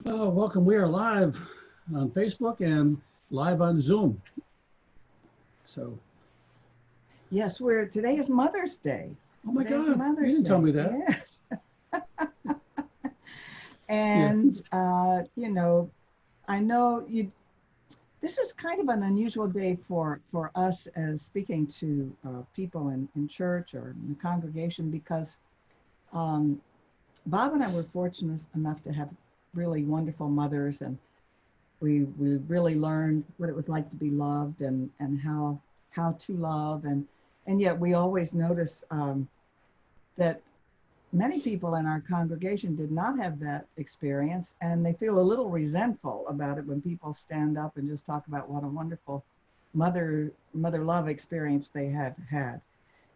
Welcome. We are live on Facebook and live on Zoom. So, Yes, today is Mother's Day. oh my Today's God, you Mother's didn't tell Day. me that. Yes. Yeah, And I know you this is kind of an unusual day for us as speaking to people in church or in the congregation because um, Bob and I were fortunate enough to have really wonderful mothers, and we really learned what it was like to be loved and how to love, and yet we always notice that many people in our congregation did not have that experience, and they feel a little resentful about it when people stand up and just talk about what a wonderful mother love experience they have had.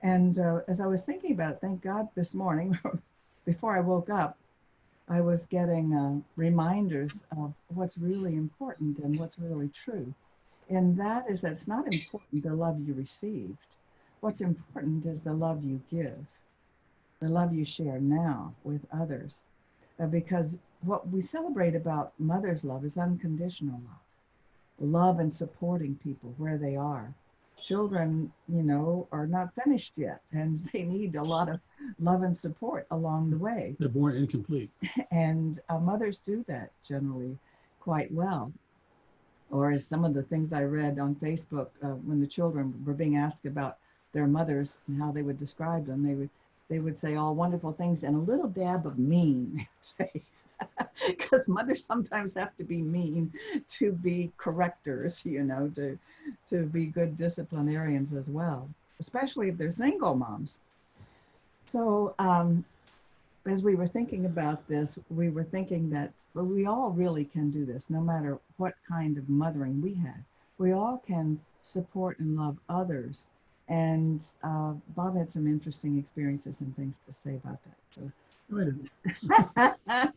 And as I was thinking about it, thank God this morning before I woke up, I was getting reminders of what's really important and what's really true. And that is that it's not important the love you received. What's important is the love you give, the love you share now with others. Because what we celebrate about mother's love is unconditional love and supporting people where they are. Children, are not finished yet, and they need a lot of love and support along the way. they're born incomplete. And mothers do that generally quite well. Or as some of the things I read on Facebook when the children were being asked about their mothers and how they would describe them, they would say all wonderful things and a little dab of mean, say, because mothers sometimes have to be mean to be correctors, to be good disciplinarians as well, especially if they're single moms. So as we were thinking about this, we were thinking that well, we all really can do this, no matter what kind of mothering we had. We all can support and love others. And Bob had some interesting experiences and things to say about that. Wait a minute.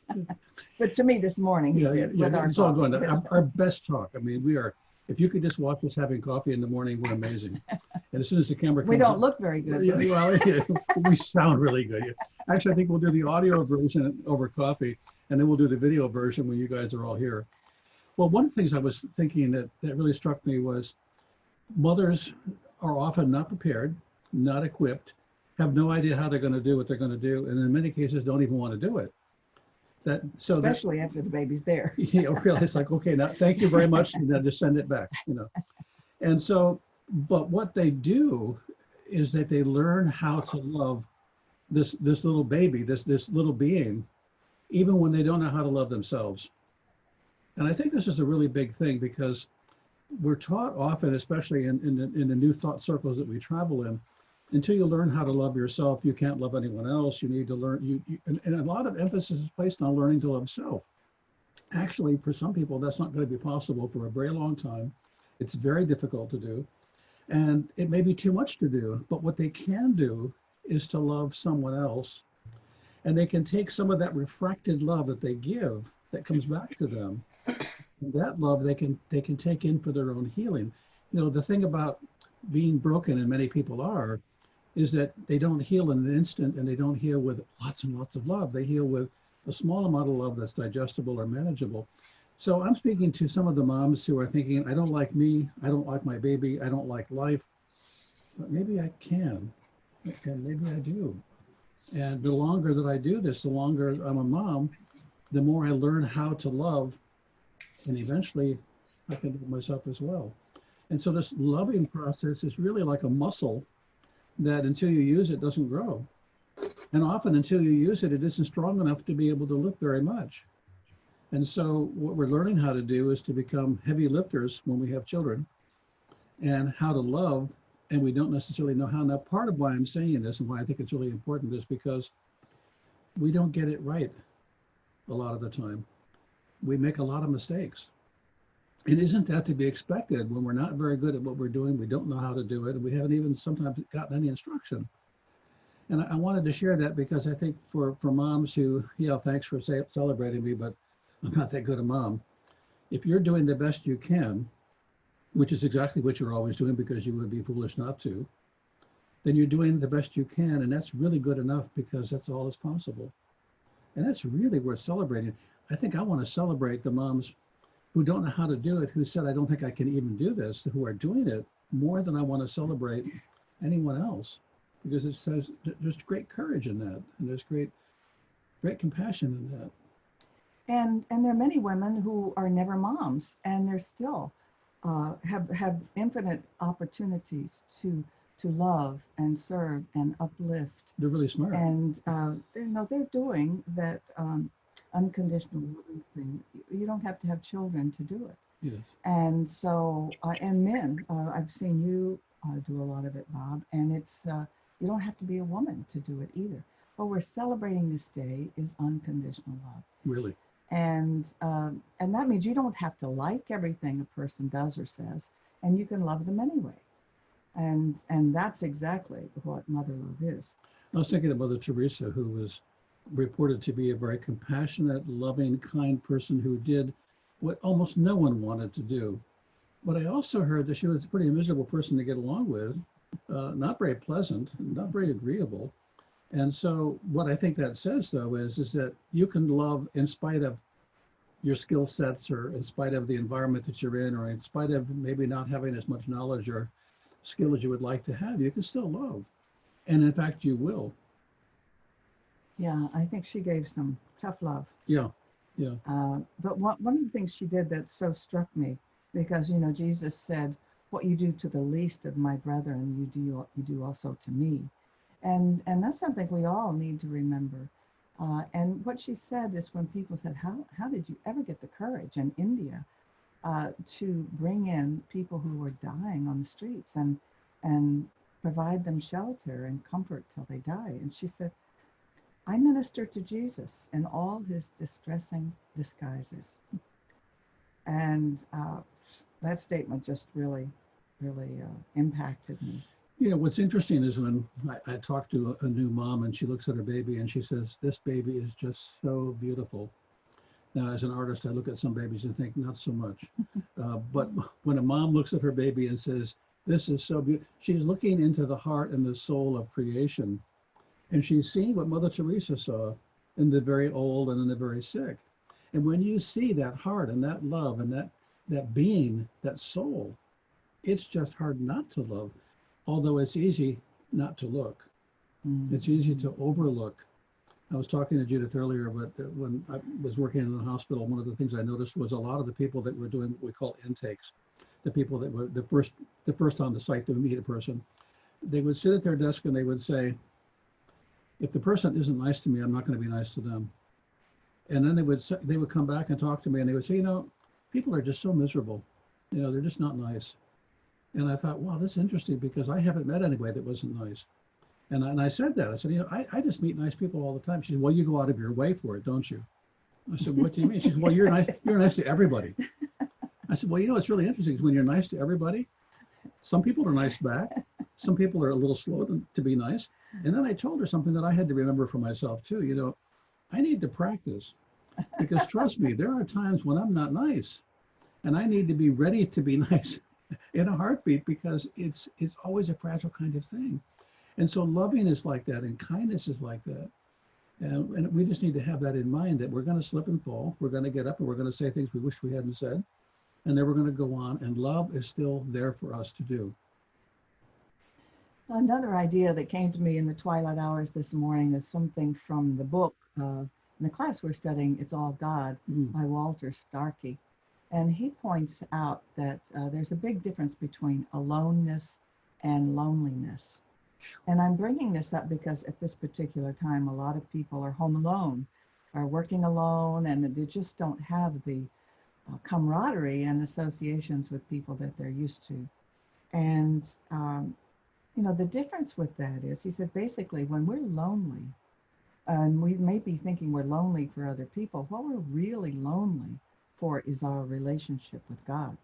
But to me this morning, he Yeah, did yeah, with our it's all coffee. going. Our best talk. I mean, we are. If you could just watch us having coffee in the morning, we're amazing. And as soon as the camera We comes don't up, look very good. yeah, well, yeah, we sound really good. Yeah. Actually, I think we'll do the audio version over coffee, and then we'll do the video version when you guys are all here. Well, one of the things I was thinking that really struck me was mothers are often not prepared, not equipped, have no idea how they're going to do what they're going to do, and in many cases don't even want to do it. That Especially after the baby's there. really it's like, okay, now thank you very much, and then just send it back. And so, but what they do is that they learn how to love this little baby, this little being, even when they don't know how to love themselves. And I think this is a really big thing because we're taught often, especially in the new thought circles that we travel in, until you learn how to love yourself, you can't love anyone else. You need to learn, and a lot of emphasis is placed on learning to love self. Actually, for some people, that's not going to be possible for a very long time. It's very difficult to do, and it may be too much to do. But what they can do is to love someone else, and they can take some of that refracted love that they give that comes back to them, that love they can take in for their own healing. The thing about being broken, and many people are, is that they don't heal in an instant, and they don't heal with lots and lots of love. They heal with a small amount of love that's digestible or manageable. So I'm speaking to some of the moms who are thinking, I don't like me, I don't like my baby, I don't like life, but maybe I can, and maybe I do. And the longer that I do this, the longer I'm a mom, the more I learn how to love, and eventually I can love myself as well. And so this loving process is really like a muscle that until you use it doesn't grow. And often until you use it, it isn't strong enough to be able to lift very much. And so what we're learning how to do is to become heavy lifters when we have children, and how to love. And we don't necessarily know how. Now, part of why I'm saying this and why I think it's really important is because we don't get it right a lot of the time. We make a lot of mistakes. And isn't that to be expected when we're not very good at what we're doing? We don't know how to do it, and we haven't even sometimes gotten any instruction. And I wanted to share that because I think for moms who, thanks for celebrating me, but I'm not that good a mom. If you're doing the best you can, which is exactly what you're always doing because you would be foolish not to, then you're doing the best you can. And that's really good enough because that's all that's possible. And that's really worth celebrating. I think I want to celebrate the moms who don't know how to do it, who said, I don't think I can even do this, who are doing it more than I want to celebrate anyone else, because it says there's great courage in that, and there's great compassion in that. And there are many women who are never moms, and they're still have infinite opportunities to love and serve and uplift. They're really smart. And they're doing that unconditional loving thing. You don't have to have children to do it. Yes. And so, and men, I've seen you do a lot of it, Bob, and it's, you don't have to be a woman to do it either. What we're celebrating this day is unconditional love. Really. And that means you don't have to like everything a person does or says, and you can love them anyway. And that's exactly what mother love is. I was thinking of Mother Teresa, who was reported to be a very compassionate, loving, kind person who did what almost no one wanted to do. But I also heard that she was a pretty miserable person to get along with, not very pleasant, not very agreeable. And so what I think that says, though, is that you can love in spite of your skill sets, or in spite of the environment that you're in, or in spite of maybe not having as much knowledge or skill as you would like to have. You can still love. And in fact, you will. Yeah, I think she gave some tough love. Yeah, yeah. But one of the things she did that so struck me, because, you know, Jesus said, what you do to the least of my brethren, you do also to me. And that's something we all need to remember. And what she said is, when people said, how did you ever get the courage in India to bring in people who were dying on the streets and provide them shelter and comfort till they die? And she said, I minister to Jesus in all his distressing disguises. And that statement just really impacted me. You know, what's interesting is when I talk to a new mom and she looks at her baby and she says, this baby is just so beautiful. Now, as an artist, I look at some babies and think, not so much. But when a mom looks at her baby and says, this is so beautiful, she's looking into the heart and the soul of creation. And she's seeing what Mother Teresa saw in the very old and in the very sick. And when you see that heart and that love and that being, that soul, it's just hard not to love. Although it's easy not to look. Mm-hmm. It's easy to overlook. I was talking to Judith earlier, but when I was working in the hospital, one of the things I noticed was a lot of the people that were doing what we call intakes, the people that were the first on the site to meet a person, they would sit at their desk and they would say, if the person isn't nice to me, I'm not going to be nice to them. And then they would come back and talk to me and they would say, you know, people are just so miserable. You know, they're just not nice. And I thought, wow, that's interesting, because I haven't met anybody that wasn't nice. And I said that. I said, you know, I just meet nice people all the time. She said, well, you go out of your way for it, don't you? I said, what do you mean? She said, well, you're nice to everybody. I said, well, you know, it's really interesting, because when you're nice to everybody, some people are nice back. Some people are a little slow to be nice. And then I told her something that I had to remember for myself too. You know, I need to practice, because trust me, there are times when I'm not nice, and I need to be ready to be nice in a heartbeat, because it's always a fragile kind of thing. And so loving is like that, and kindness is like that. And we just need to have that in mind, that we're going to slip and fall. We're going to get up and we're going to say things we wish we hadn't said. And then we're going to go on, and love is still there for us to do. Another idea that came to me in the twilight hours this morning is something from the book, in the class we're studying, It's All God, by Walter Starkey. And he points out that there's a big difference between aloneness and loneliness. And I'm bringing this up because at this particular time, a lot of people are home alone, are working alone, and they just don't have the camaraderie and associations with people that they're used to. And, you know, the difference with that is, he said, basically, when we're lonely, and we may be thinking we're lonely for other people, what we're really lonely for is our relationship with God,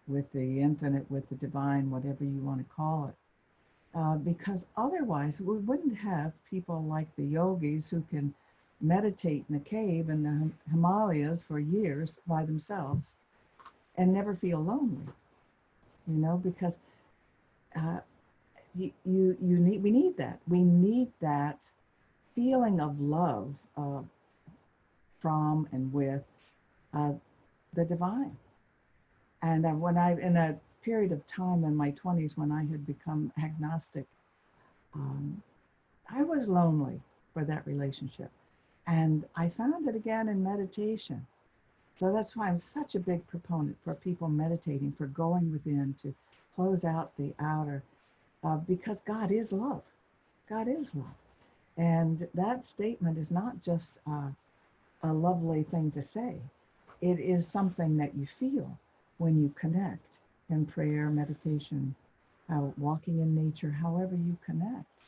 with the infinite, with the divine, whatever you want to call it. Because otherwise we wouldn't have people like the yogis who can meditate in a cave in the Himalayas for years by themselves and never feel lonely, you know, because we need that. We need that feeling of love, from and with uh, the divine. And in a period of time in my 20s when I had become agnostic, um, I was lonely for that relationship. And I found it again in meditation. So that's why I'm such a big proponent for people meditating, for going within to close out the outer, because God is love. God is love. And that statement is not just a lovely thing to say. It is something that you feel when you connect in prayer, meditation, walking in nature, however you connect.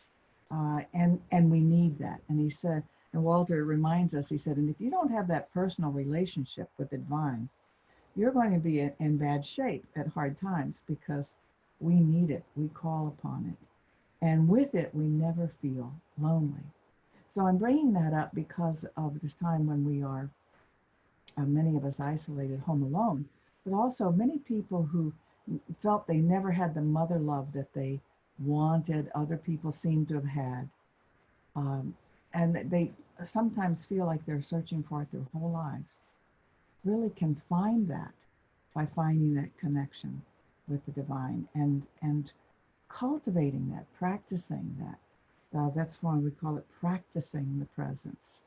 And we need that. And he said, and Walter reminds us, he said, and if you don't have that personal relationship with the divine, you're going to be in bad shape at hard times, because we need it. We call upon it. And with it, we never feel lonely. So I'm bringing that up because of this time when we are, many of us isolated, home alone, but also many people who felt they never had the mother love that they wanted, other people seem to have had. And they sometimes feel like they're searching for it their whole lives. Really can find that by finding that connection with the divine and cultivating that, practicing that. That's why we call it practicing the presence.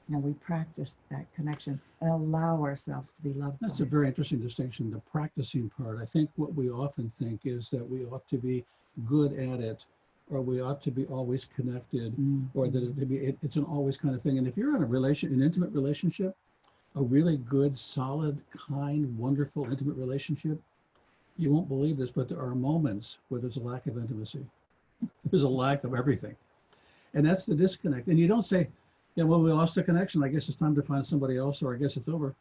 We practice that connection and allow ourselves to be loved. That's a very interesting distinction, the practicing part. I think what we often think is that we ought to be good at it, or we ought to be always connected, or that it's an always kind of thing. And if you're in an intimate relationship, a really good, solid, kind, wonderful, intimate relationship, you won't believe this, but there are moments where there's a lack of intimacy. There's a lack of everything. And that's the disconnect. And you don't say, yeah, well, we lost the connection. I guess it's time to find somebody else, or I guess it's over.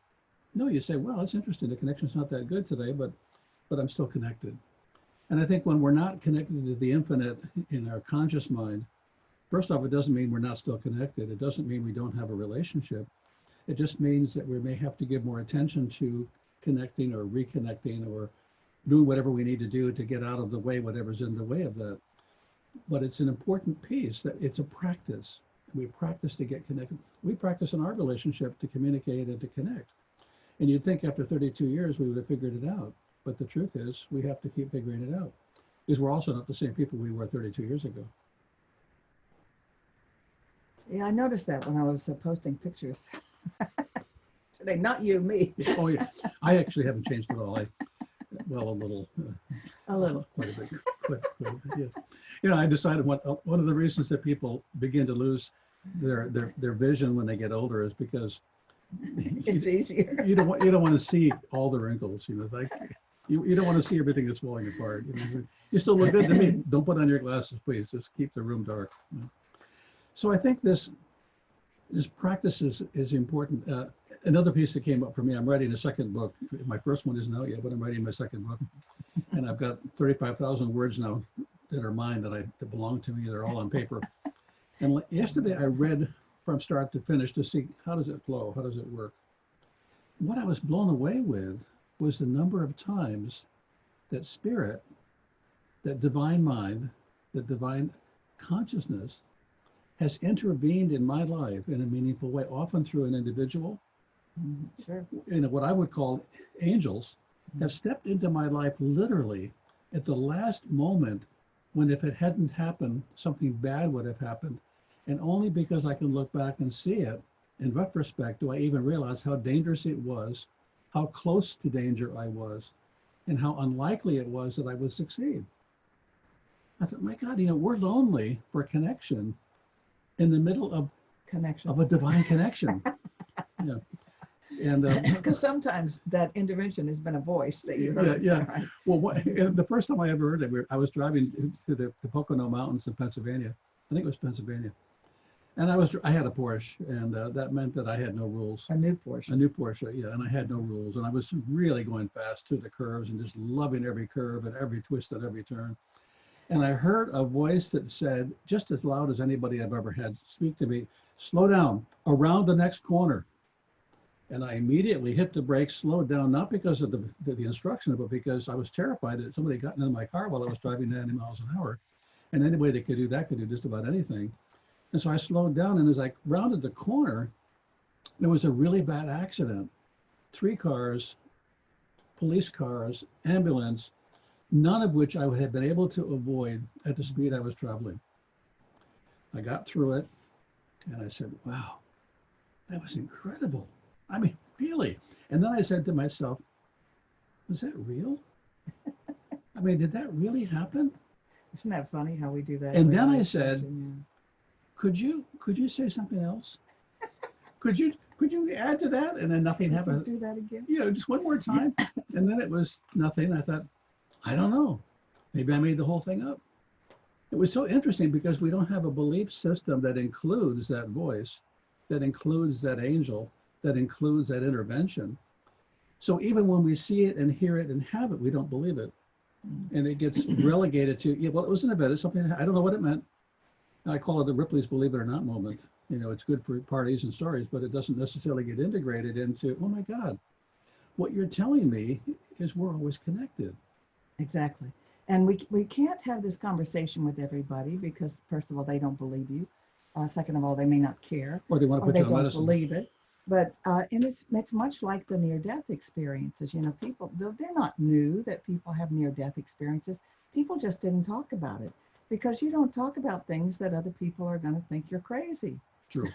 No, you say, well, it's interesting. The connection's not that good today, but I'm still connected. And I think when we're not connected to the infinite in our conscious mind, first off, it doesn't mean we're not still connected. It doesn't mean we don't have a relationship. It just means that we may have to give more attention to connecting or reconnecting or doing whatever we need to do to get out of the way, whatever's in the way of that. But it's an important piece that it's a practice. We practice to get connected. We practice in our relationship to communicate and to connect. And you'd think after 32 years, we would have figured it out. But the truth is, we have to keep figuring it out, because we're also not the same people we were 32 years ago. Yeah, I noticed that when I was posting pictures today. Not you, me. Oh, yeah. I actually haven't changed at all. A little. A little. Quite a bit. Quite a bit, yeah. I decided one of the reasons that people begin to lose their vision when they get older is because it's easier. You don't want to see all the wrinkles. Like you don't want to see everything that's falling apart. You still look good to me. Don't put on your glasses, please. Just keep the room dark. So I think this practice is important. Another piece that came up for me, I'm writing a second book. My first one isn't out yet, but I'm writing my second book. And I've got 35,000 words now that are mine, that belong to me. They're all on paper. And yesterday I read from start to finish to see, how does it flow? How does it work? What I was blown away with was the number of times that spirit, that divine mind, that divine consciousness has intervened in my life in a meaningful way, often through an individual. Sure. What I would call angels have stepped into my life literally at the last moment, when if it hadn't happened, something bad would have happened. And only because I can look back and see it in retrospect do I even realize how dangerous it was, how close to danger I was, and how unlikely it was that I would succeed. I thought, my God, we're lonely for connection in the middle of a divine connection. Yeah. And because sometimes that intervention has been a voice that you heard. Yeah. Right? Well, the first time I ever heard it, I was driving to the Pocono Mountains in Pennsylvania. I think it was Pennsylvania. And I had a Porsche, and that meant that I had no rules. A new Porsche. A new Porsche, yeah, and I had no rules. And I was really going fast through the curves and just loving every curve and every twist and every turn. And I heard a voice that said, just as loud as anybody I've ever had speak to me, slow down, around the next corner. And I immediately hit the brakes, slowed down, not because of the instruction, but because I was terrified that somebody got into my car while I was driving 90 miles an hour. And anybody that could do that could do just about anything. And so I slowed down, and as I rounded the corner, There was a really bad accident. 3 cars, police cars, ambulance, none of which I would have been able to avoid at the speed I was traveling. I got through it and I said, wow, that was incredible. I mean, really. And then I said to myself, was that real? I mean, did that really happen? Isn't that funny how we do that? And We then I always said, imagine, could you say something else? Could you add to that? And then nothing yeah. Could happened. you do that again? Just one more time. And then it was nothing. I thought, I don't know. Maybe I made the whole thing up. It was so interesting because we don't have a belief system that includes that voice, that includes that angel, that includes that intervention. So even when we see it and hear it and have it, we don't believe it. And it gets relegated to, yeah, well, it was an event. It's something, I don't know what it meant. I call it the Ripley's Believe It or Not moment. It's good for parties and stories, but it doesn't necessarily get integrated into, oh my God, what you're telling me is we're always connected. Exactly. And we can't have this conversation with everybody because, first of all, they don't believe you. Second of all, they may not care, Or they want to or put they you on don't medicine. believe it. But and it's much like the near-death experiences. People, they're not new that people have near-death experiences. People just didn't talk about it because you don't talk about things that other people are going to think you're crazy True.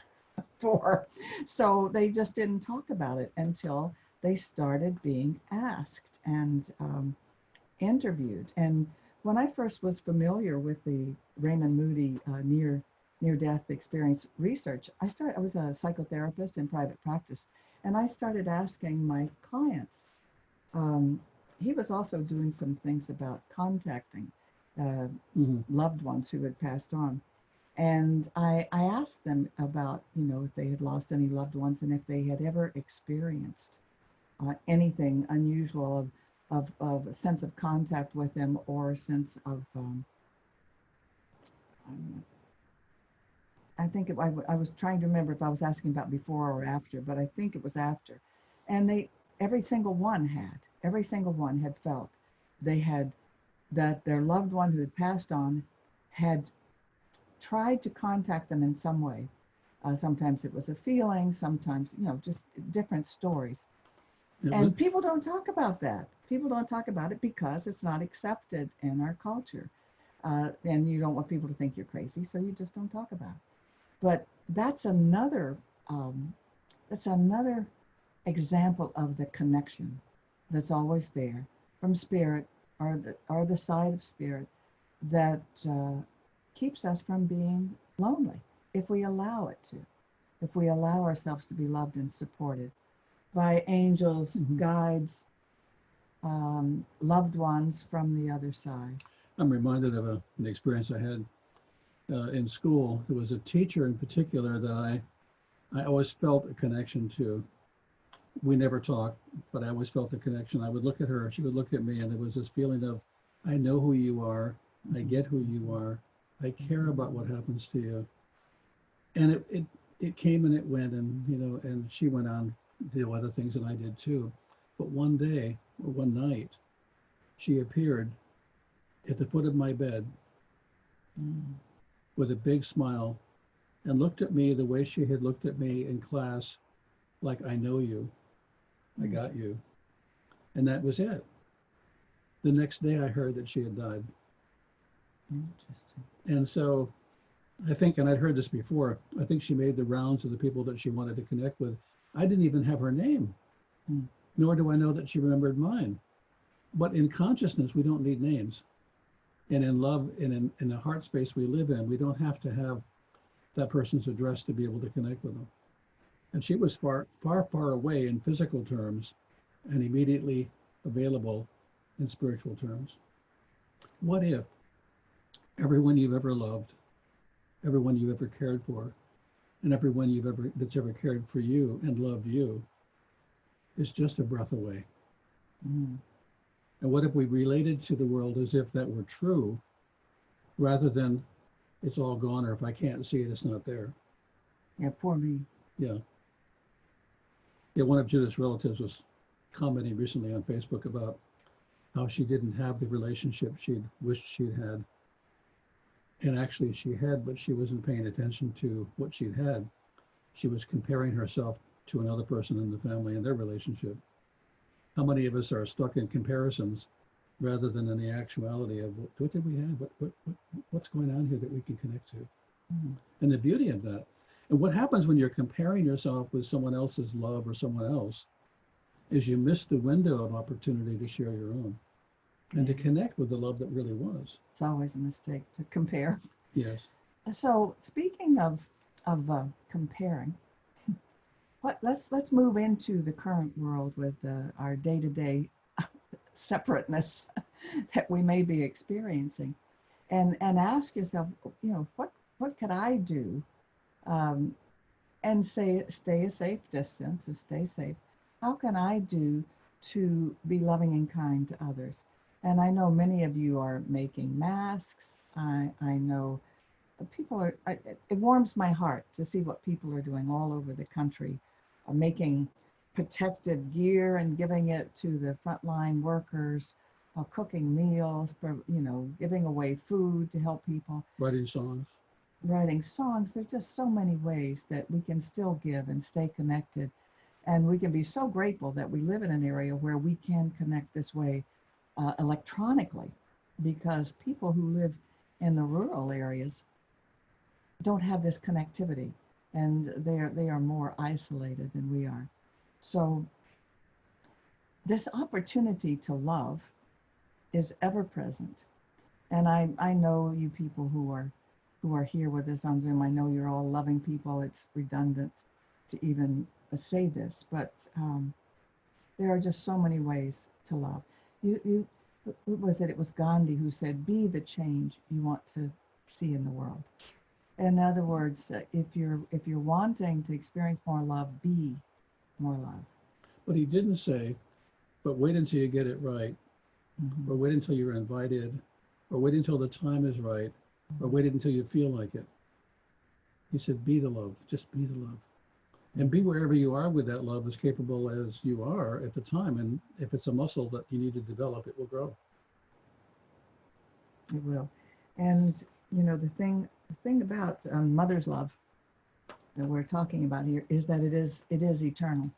for. So they just didn't talk about it until they started being asked and interviewed. And when I first was familiar with the Raymond Moody near-death experience research, I was a psychotherapist in private practice, and I started asking my clients. He was also doing some things about contacting Hmm. loved ones who had passed on. And I asked them about, if they had lost any loved ones and if they had ever experienced anything unusual of a sense of contact with them or a sense of, I don't know, I think I was trying to remember if I was asking about before or after, but I think it was after. And every single one had felt they had, that their loved one who had passed on had tried to contact them in some way. Sometimes it was a feeling, sometimes, just different stories. And people don't talk about that. People don't talk about it because it's not accepted in our culture. And you don't want people to think you're crazy, so you just don't talk about it. But um, that's another example of the connection that's always there from spirit or the side of spirit that keeps us from being lonely if we allow it to, if we allow ourselves to be loved and supported by angels, guides, loved ones from the other side. I'm reminded of an experience I had in school. There was a teacher in particular that I always felt a connection to. We never talked, but I always felt a connection. I would look at her, she would look at me, and there was this feeling of, I know who you are, I get who you are, I care about what happens to you. And it came and it went, and she went on to do other things than I did too. But one day, or one night, she appeared at the foot of my bed with a big smile and looked at me the way she had looked at me in class, like, I know you, I got you. And that was it. The next day I heard that she had died. Interesting. And so I think, and I'd heard this before, I think she made the rounds of the people that she wanted to connect with. I didn't even have her name, nor do I know that she remembered mine. But in consciousness, we don't need names. And in love, and in the heart space we live in, we don't have to have that person's address to be able to connect with them. And she was far, far, far away in physical terms and immediately available in spiritual terms. What if everyone you've ever loved, everyone you've ever cared for, and everyone that's ever cared for you and loved you is just a breath away? Mm. And what if we related to the world as if that were true, rather than it's all gone, or if I can't see it, it's not there? Yeah, poor me. Yeah. Yeah, one of Judith's relatives was commenting recently on Facebook about how she didn't have the relationship she'd wished she'd had. And actually she had, but she wasn't paying attention to what she'd had. She was comparing herself to another person in the family and their relationship? How many of us are stuck in comparisons rather than in the actuality of what did we have? What's going on here that we can connect to? Mhm. And the beauty of that. And what happens when you're comparing yourself with someone else's love or someone else is you miss the window of opportunity to share your own and to Yeah. connect with the love that really was. It's always a mistake to compare. Yes. So speaking of comparing, let's move into the current world with our day-to-day separateness that we may be experiencing, and ask yourself, what could I do, um, and stay a safe distance and stay safe. How can I do to be loving and kind to others? And I know many of you are making masks. I know it warms my heart to see what people are doing all over the country, making protective gear and giving it to the frontline workers, cooking meals, giving away food to help people, Writing songs. writing songs. There's just so many ways that we can still give and stay connected. And we can be so grateful that we live in an area where we can connect this way electronically, because people who live in the rural areas don't have this connectivity, and they are more isolated than we are. So this opportunity to love is ever present. And I know you people who are here with us on Zoom. I know you're all loving people. It's redundant to even say this, but there are just so many ways to love. Who was it? It was Gandhi who said, "Be the change you want to see in the world." In other words, if you're wanting to experience more love, be more love. But he didn't say, but wait until you get it right, Mm-hmm. or wait until you're invited, or wait until the time is right, or wait until you feel like it. He said, be the love, just be the love. And be wherever you are with that love, as capable as you are at the time. And if it's a muscle that you need to develop, it will grow. It will. And the thing about mother's love that we're talking about here is that it is eternal.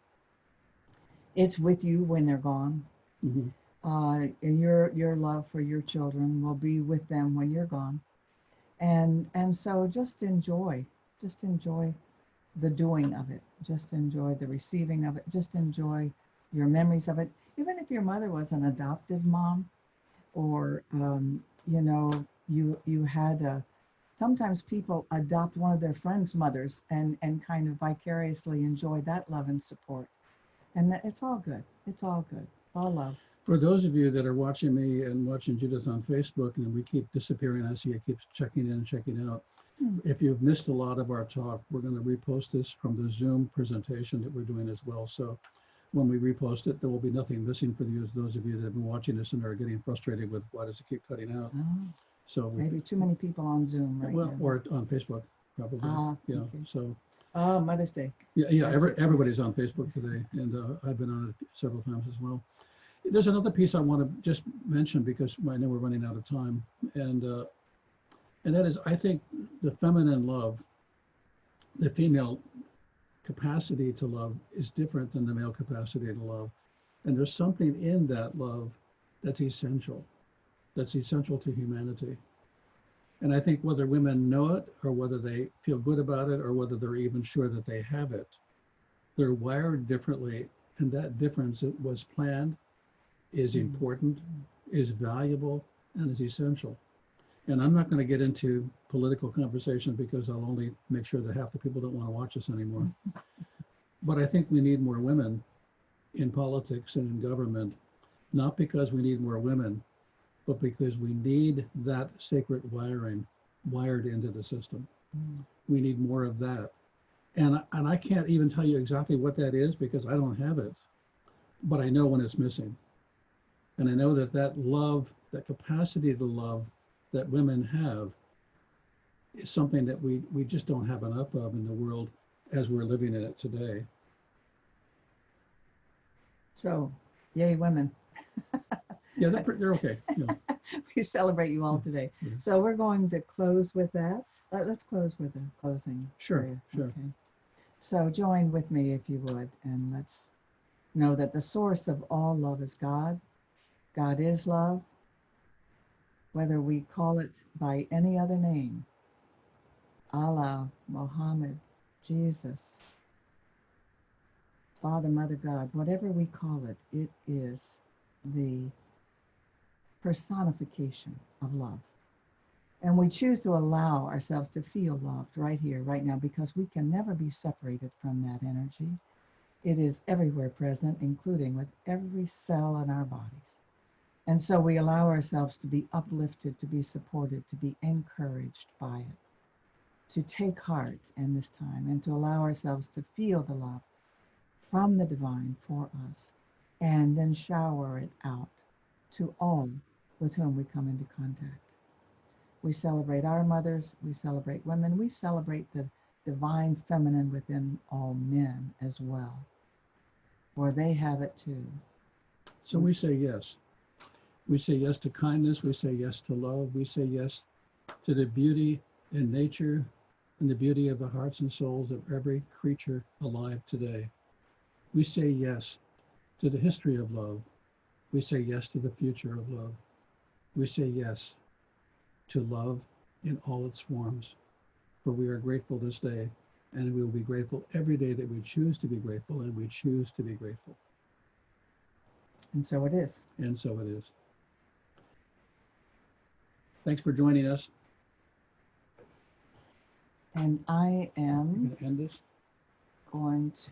It's with you when they're gone. Mm-hmm. And your love for your children will be with them when you're gone. And so just enjoy the doing of it. Just enjoy the receiving of it. Just enjoy your memories of it. Even if your mother was an adoptive mom, or you had sometimes people adopt one of their friends' mothers and kind of vicariously enjoy that love and support. And it's all good. It's all good. All love. For those of you that are watching me and watching Judith on Facebook, and we keep disappearing, I see it keeps checking in and checking out. If you've missed a lot of our talk, we're going to repost this from the Zoom presentation that we're doing as well. So when we repost it, there will be nothing missing for you, as those of you that have been watching this and are getting frustrated with why does it keep cutting out. Oh, So maybe too many people on Zoom right now. or on Facebook, probably. Okay. So Oh, Mother's Day. everybody's on Facebook today, and I've been on it several times as well. There's another piece I want to just mention, because I know we're running out of time, and that is, I think the feminine love, the female capacity to love, is different than the male capacity to love. And there's something in that love that's essential to humanity. And I think whether women know it, or whether they feel good about it, or whether they're even sure that they have it, they're wired differently. And that difference was planned, is important, is valuable, and is essential. And I'm not going to get into political conversation, because I'll only make sure that half the people don't want to watch us anymore. But I think we need more women in politics and in government, not because we need more women, but because we need that sacred wiring wired into the system. We need more of that. And I can't even tell you exactly what that is, because I don't have it, but I know when it's missing. And I know that love, that capacity to love that women have, is something that we just don't have enough of in the world as we're living in it today. So, yay, women. Yeah, they're okay. Yeah. We celebrate you all today. So we're going to close with that. Let's close with a closing. Sure, prayer. sure. Okay. So join with me if you would, and let's know that the source of all love is God. God is love, whether we call it by any other name, Allah, Muhammad, Jesus, Father, Mother, God, whatever we call it, it is the personification of love. And we choose to allow ourselves to feel loved right here, right now, because we can never be separated from that energy. It is everywhere present, including with every cell in our bodies. And so we allow ourselves to be uplifted, to be supported, to be encouraged by it, to take heart in this time, and to allow ourselves to feel the love from the divine for us, and then shower it out to all with whom we come into contact. We celebrate our mothers, we celebrate women, we celebrate the divine feminine within all men as well, for they have it too. So we say yes. We say yes to kindness. We say yes to love. We say yes to the beauty in nature and the beauty of the hearts and souls of every creature alive today. We say yes to the history of love. We say yes to the future of love. We say yes to love in all its forms. For we are grateful this day, and we will be grateful every day that we choose to be grateful, and we choose to be grateful. And so it is. And so it is. Thanks for joining us. And I am I'm going to end this. going to